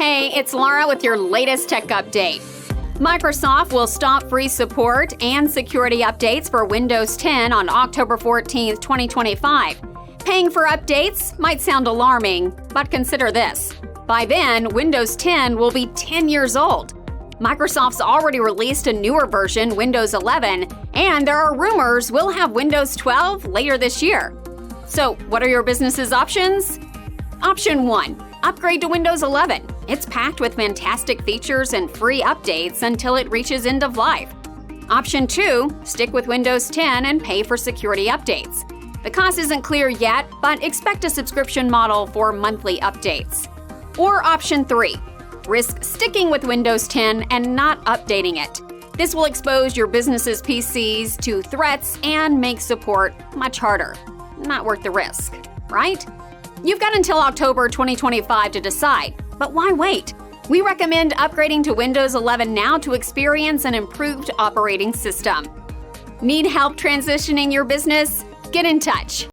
Hey, it's Laura with your latest tech update. Microsoft will stop free support and security updates for Windows 10 on October 14, 2025. Paying for updates might sound alarming, but consider this. By then, Windows 10 will be 10 years old. Microsoft's already released a newer version, Windows 11, and there are rumors we'll have Windows 12 later this year. So, what are your business's options? Option 1. Upgrade to Windows 11. It's packed with fantastic features and free updates until it reaches end of life. Option 2. Stick with Windows 10 and pay for security updates. The cost isn't clear yet, but expect a subscription model for monthly updates. Or Option 3. Risk sticking with Windows 10 and not updating it. This will expose your business's PCs to threats and make support much harder. Not worth the risk, right? You've got until October 2025 to decide, but why wait? We recommend upgrading to Windows 11 now to experience an improved operating system. Need help transitioning your business? Get in touch.